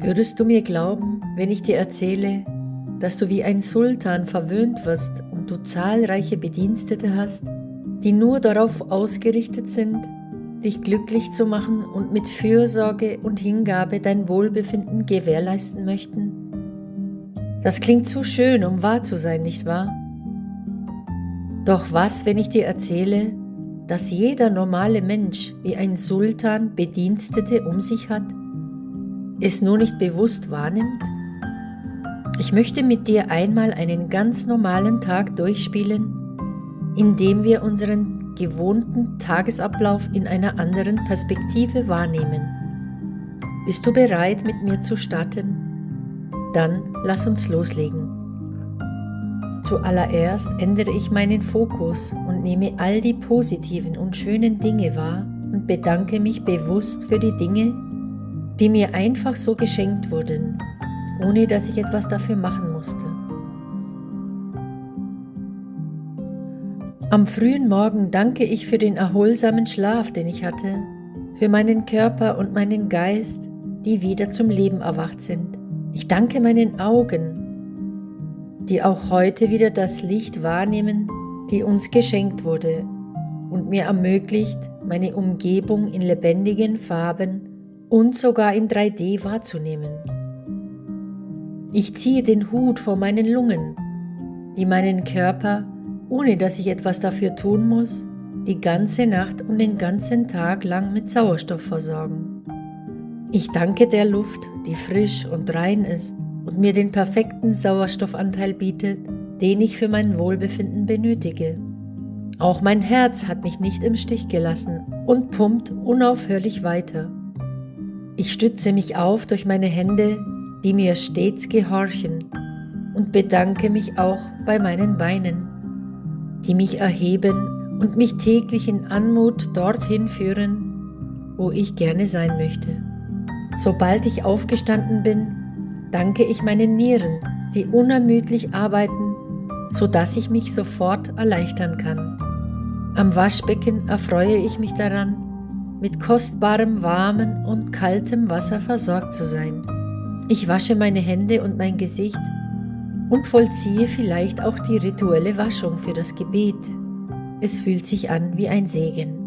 Würdest du mir glauben, wenn ich dir erzähle, dass du wie ein Sultan verwöhnt wirst und du zahlreiche Bedienstete hast, die nur darauf ausgerichtet sind, dich glücklich zu machen und mit Fürsorge und Hingabe dein Wohlbefinden gewährleisten möchten? Das klingt zu schön, um wahr zu sein, nicht wahr? Doch was, wenn ich dir erzähle, dass jeder normale Mensch wie ein Sultan Bedienstete um sich hat, es nur nicht bewusst wahrnimmt? Ich möchte mit dir einmal einen ganz normalen Tag durchspielen, indem wir unseren gewohnten Tagesablauf in einer anderen Perspektive wahrnehmen. Bist du bereit, mit mir zu starten? Dann lass uns loslegen. Zuallererst ändere ich meinen Fokus und nehme all die positiven und schönen Dinge wahr und bedanke mich bewusst für die Dinge, die mir einfach so geschenkt wurden, ohne dass ich etwas dafür machen musste. Am frühen Morgen danke ich für den erholsamen Schlaf, den ich hatte, für meinen Körper und meinen Geist, die wieder zum Leben erwacht sind. Ich danke meinen Augen, die auch heute wieder das Licht wahrnehmen, die uns geschenkt wurde und mir ermöglicht, meine Umgebung in lebendigen Farben und sogar in 3D wahrzunehmen. Ich ziehe den Hut vor meinen Lungen, die meinen Körper, ohne dass ich etwas dafür tun muss, die ganze Nacht und den ganzen Tag lang mit Sauerstoff versorgen. Ich danke der Luft, die frisch und rein ist und mir den perfekten Sauerstoffanteil bietet, den ich für mein Wohlbefinden benötige. Auch mein Herz hat mich nicht im Stich gelassen und pumpt unaufhörlich weiter. Ich stütze mich auf durch meine Hände, die mir stets gehorchen, und bedanke mich auch bei meinen Beinen, die mich erheben und mich täglich in Anmut dorthin führen, wo ich gerne sein möchte. Sobald ich aufgestanden bin, danke ich meinen Nieren, die unermüdlich arbeiten, sodass ich mich sofort erleichtern kann. Am Waschbecken erfreue ich mich daran, mit kostbarem, warmem und kaltem Wasser versorgt zu sein. Ich wasche meine Hände und mein Gesicht und vollziehe vielleicht auch die rituelle Waschung für das Gebet. Es fühlt sich an wie ein Segen.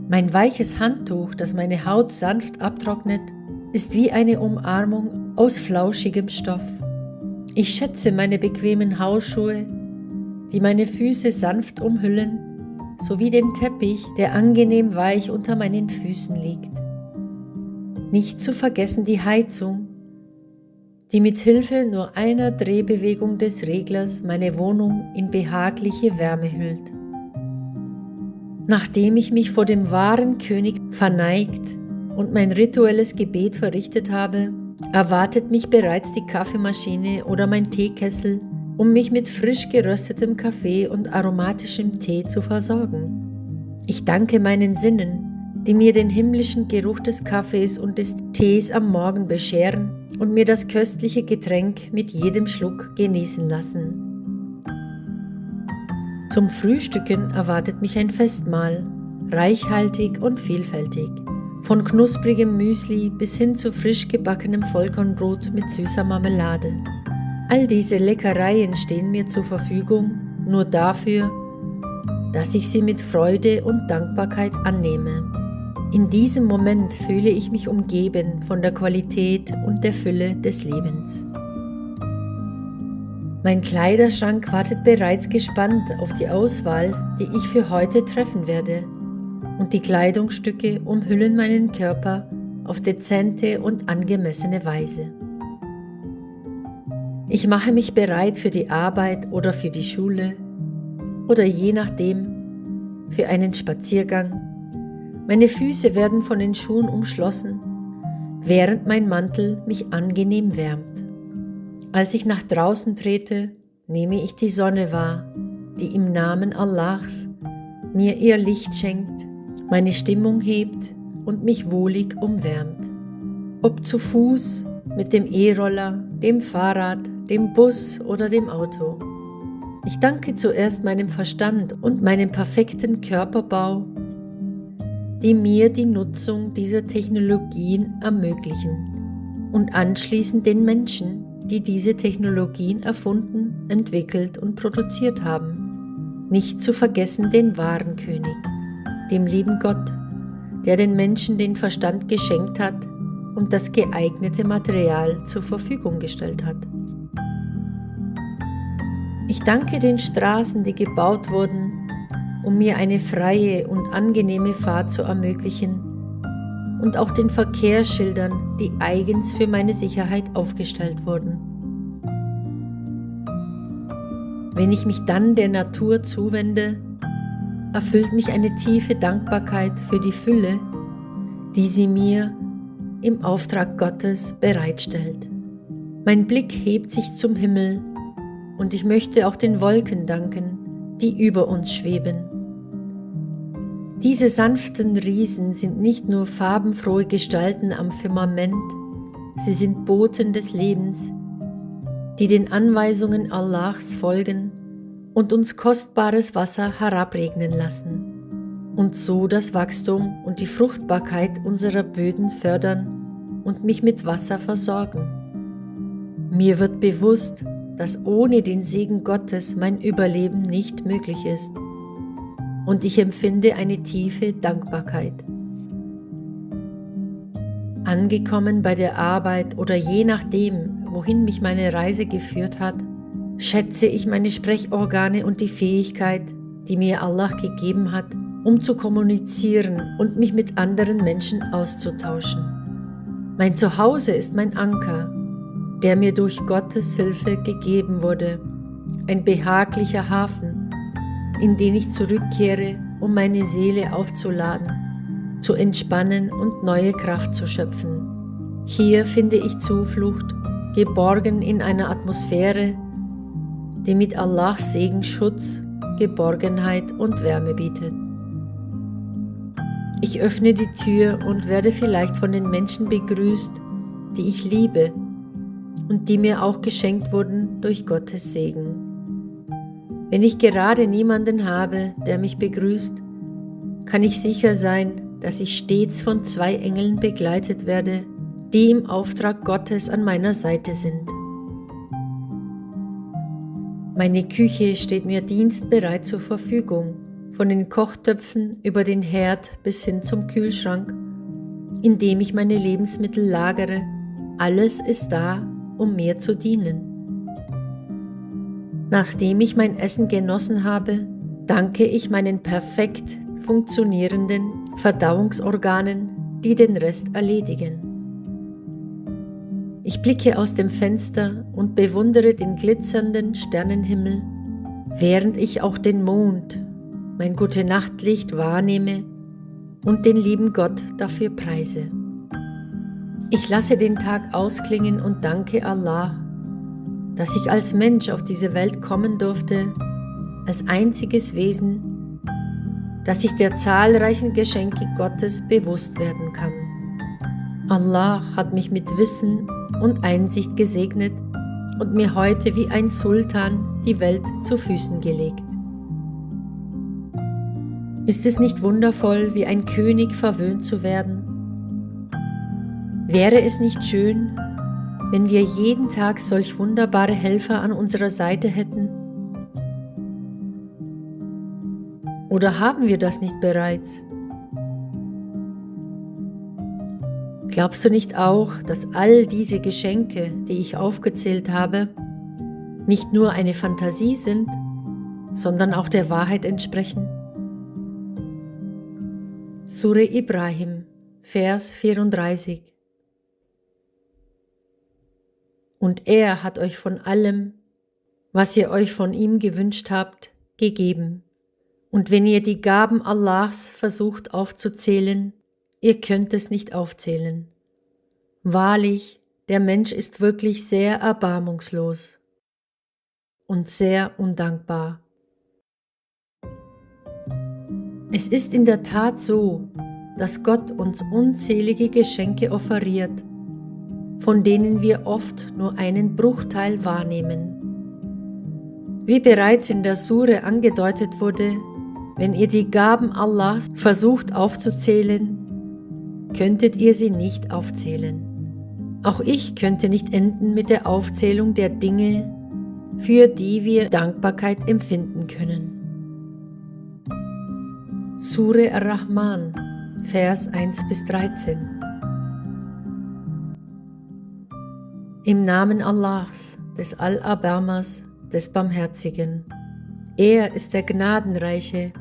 Mein weiches Handtuch, das meine Haut sanft abtrocknet, ist wie eine Umarmung aus flauschigem Stoff. Ich schätze meine bequemen Hausschuhe, die meine Füße sanft umhüllen, sowie den Teppich, der angenehm weich unter meinen Füßen liegt. Nicht zu vergessen die Heizung, die mit Hilfe nur einer Drehbewegung des Reglers meine Wohnung in behagliche Wärme hüllt. Nachdem ich mich vor dem wahren König verneigt und mein rituelles Gebet verrichtet habe, erwartet mich bereits die Kaffeemaschine oder mein Teekessel, um mich mit frisch geröstetem Kaffee und aromatischem Tee zu versorgen. Ich danke meinen Sinnen, die mir den himmlischen Geruch des Kaffees und des Tees am Morgen bescheren und mir das köstliche Getränk mit jedem Schluck genießen lassen. Zum Frühstücken erwartet mich ein Festmahl, reichhaltig und vielfältig. Von knusprigem Müsli bis hin zu frisch gebackenem Vollkornbrot mit süßer Marmelade. All diese Leckereien stehen mir zur Verfügung, nur dafür, dass ich sie mit Freude und Dankbarkeit annehme. In diesem Moment fühle ich mich umgeben von der Qualität und der Fülle des Lebens. Mein Kleiderschrank wartet bereits gespannt auf die Auswahl, die ich für heute treffen werde, und die Kleidungsstücke umhüllen meinen Körper auf dezente und angemessene Weise. Ich mache mich bereit für die Arbeit oder für die Schule oder je nachdem für einen Spaziergang. Meine Füße werden von den Schuhen umschlossen, während mein Mantel mich angenehm wärmt. Als ich nach draußen trete, nehme ich die Sonne wahr, die im Namen Allahs mir ihr Licht schenkt, meine Stimmung hebt und mich wohlig umwärmt. Ob zu Fuß, mit dem E-Roller, dem Fahrrad, dem Bus oder dem Auto. Ich danke zuerst meinem Verstand und meinem perfekten Körperbau, die mir die Nutzung dieser Technologien ermöglichen. und anschließend den Menschen, die diese Technologien erfunden, entwickelt und produziert haben. Nicht zu vergessen den wahren König, dem lieben Gott, der den Menschen den Verstand geschenkt hat und das geeignete Material zur Verfügung gestellt hat. Ich danke den Straßen, die gebaut wurden, um mir eine freie und angenehme Fahrt zu ermöglichen, und auch den Verkehrsschildern, die eigens für meine Sicherheit aufgestellt wurden. Wenn ich mich dann der Natur zuwende, erfüllt mich eine tiefe Dankbarkeit für die Fülle, die sie mir im Auftrag Gottes bereitstellt. Mein Blick hebt sich zum Himmel und ich möchte auch den Wolken danken, die über uns schweben. Diese sanften Riesen sind nicht nur farbenfrohe Gestalten am Firmament, sie sind Boten des Lebens, die den Anweisungen Allahs folgen und uns kostbares Wasser herabregnen lassen und so das Wachstum und die Fruchtbarkeit unserer Böden fördern und mich mit Wasser versorgen. Mir wird bewusst, dass ohne den Segen Gottes mein Überleben nicht möglich ist. Und ich empfinde eine tiefe Dankbarkeit. Angekommen bei der Arbeit oder je nachdem, wohin mich meine Reise geführt hat, schätze ich meine Sprechorgane und die Fähigkeit, die mir Allah gegeben hat, um zu kommunizieren und mich mit anderen Menschen auszutauschen. Mein Zuhause ist mein Anker, der mir durch Gottes Hilfe gegeben wurde, ein behaglicher Hafen, in den ich zurückkehre, um meine Seele aufzuladen, zu entspannen und neue Kraft zu schöpfen. Hier finde ich Zuflucht, geborgen in einer Atmosphäre, die mit Allahs Segen Schutz, Geborgenheit und Wärme bietet. Ich öffne die Tür und werde vielleicht von den Menschen begrüßt, die ich liebe und die mir auch geschenkt wurden durch Gottes Segen. Wenn ich gerade niemanden habe, der mich begrüßt, kann ich sicher sein, dass ich stets von 2 Engeln begleitet werde, die im Auftrag Gottes an meiner Seite sind. Meine Küche steht mir dienstbereit zur Verfügung, von den Kochtöpfen über den Herd bis hin zum Kühlschrank, in dem ich meine Lebensmittel lagere. Alles ist da, um mir zu dienen. Nachdem ich mein Essen genossen habe, danke ich meinen perfekt funktionierenden Verdauungsorganen, die den Rest erledigen. Ich blicke aus dem Fenster und bewundere den glitzernden Sternenhimmel, während ich auch den Mond, mein Gute-Nacht-Licht wahrnehme und den lieben Gott dafür preise. Ich lasse den Tag ausklingen und danke Allah, dass ich als Mensch auf diese Welt kommen durfte, als einziges Wesen, dass ich der zahlreichen Geschenke Gottes bewusst werden kann. Allah hat mich mit Wissen und Einsicht gesegnet und mir heute wie ein Sultan die Welt zu Füßen gelegt. Ist es nicht wundervoll, wie ein König verwöhnt zu werden? Wäre es nicht schön, wenn wir jeden Tag solch wunderbare Helfer an unserer Seite hätten? Oder haben wir das nicht bereits? Glaubst du nicht auch, dass all diese Geschenke, die ich aufgezählt habe, nicht nur eine Fantasie sind, sondern auch der Wahrheit entsprechen? Sure Ibrahim, Vers 34. Und er hat euch von allem, was ihr euch von ihm gewünscht habt, gegeben. Und wenn ihr die Gaben Allahs versucht aufzuzählen, ihr könnt es nicht aufzählen. Wahrlich, der Mensch ist wirklich sehr erbarmungslos und sehr undankbar. Es ist in der Tat so, dass Gott uns unzählige Geschenke offeriert, von denen wir oft nur einen Bruchteil wahrnehmen. Wie bereits in der Sure angedeutet wurde, wenn ihr die Gaben Allahs versucht aufzuzählen, könntet ihr sie nicht aufzählen. Auch ich könnte nicht enden mit der Aufzählung der Dinge, für die wir Dankbarkeit empfinden können. Sure Ar-Rahman, Vers 1-13. Im Namen Allahs, des Allerbarmers, des Barmherzigen. Er ist der Gnadenreiche,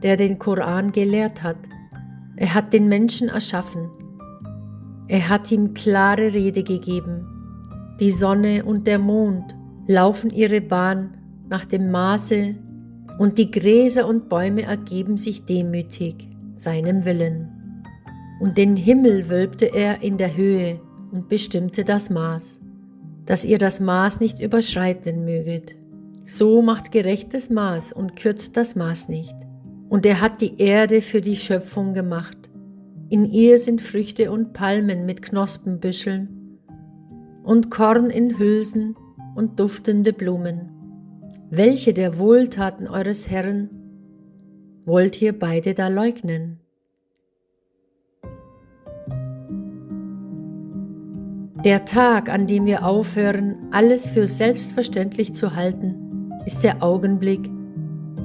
der den Koran gelehrt hat. Er hat den Menschen erschaffen. Er hat ihm klare Rede gegeben. Die Sonne und der Mond laufen ihre Bahn nach dem Maße und die Gräser und Bäume ergeben sich demütig seinem Willen. Und den Himmel wölbte er in der Höhe und bestimmte das Maß, dass ihr das Maß nicht überschreiten möget. So macht gerechtes Maß und kürzt das Maß nicht. Und er hat die Erde für die Schöpfung gemacht. In ihr sind Früchte und Palmen mit Knospenbüscheln und Korn in Hülsen und duftende Blumen. Welche der Wohltaten eures Herrn wollt ihr beide da leugnen? Der Tag, an dem wir aufhören, alles für selbstverständlich zu halten, ist der Augenblick,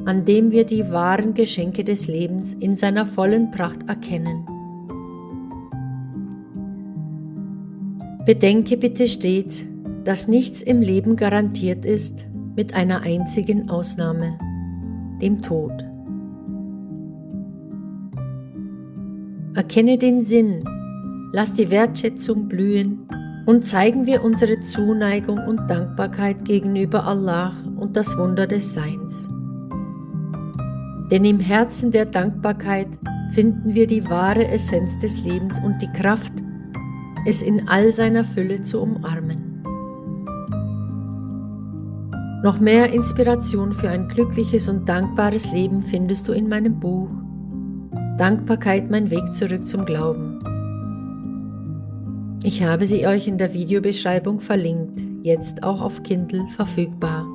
an dem wir die wahren Geschenke des Lebens in seiner vollen Pracht erkennen. Bedenke bitte stets, dass nichts im Leben garantiert ist, mit einer einzigen Ausnahme, dem Tod. Erkenne den Sinn, lass die Wertschätzung blühen und zeigen wir unsere Zuneigung und Dankbarkeit gegenüber Allah und das Wunder des Seins. Denn im Herzen der Dankbarkeit finden wir die wahre Essenz des Lebens und die Kraft, es in all seiner Fülle zu umarmen. Noch mehr Inspiration für ein glückliches und dankbares Leben findest du in meinem Buch Dankbarkeit, mein Weg zurück zum Glauben. Ich habe sie euch in der Videobeschreibung verlinkt, jetzt auch auf Kindle verfügbar.